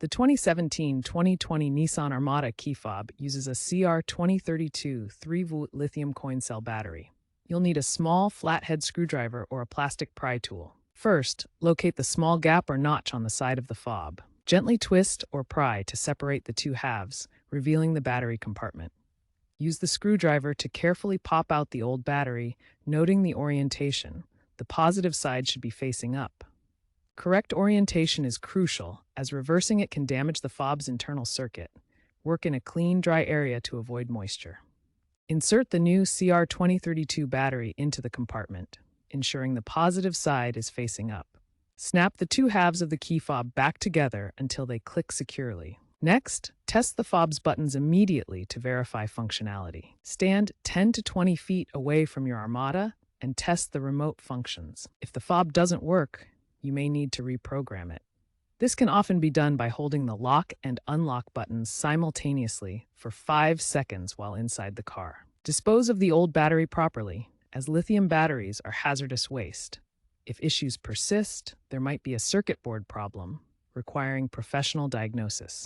The 2017-2020 Nissan Armada key fob uses a CR2032 3-volt lithium coin cell battery. You'll need a small, flathead screwdriver or a plastic pry tool. First, locate the small gap or notch on the side of the fob. Gently twist or pry to separate the two halves, revealing the battery compartment. Use the screwdriver to carefully pop out the old battery, noting the orientation. The positive side should be facing up. Correct orientation is crucial, as reversing it can damage the fob's internal circuit. Work in a clean, dry area to avoid moisture. Insert the new CR2032 battery into the compartment, ensuring the positive side is facing up. Snap the two halves of the key fob back together until they click securely. Next, test the fob's buttons immediately to verify functionality. Stand 10 to 20 feet away from your Armada and test the remote functions. If the fob doesn't work, you may need to reprogram it. This can often be done by holding the lock and unlock buttons simultaneously for 5 seconds while inside the car. Dispose of the old battery properly, as lithium batteries are hazardous waste. If issues persist, there might be a circuit board problem requiring professional diagnosis.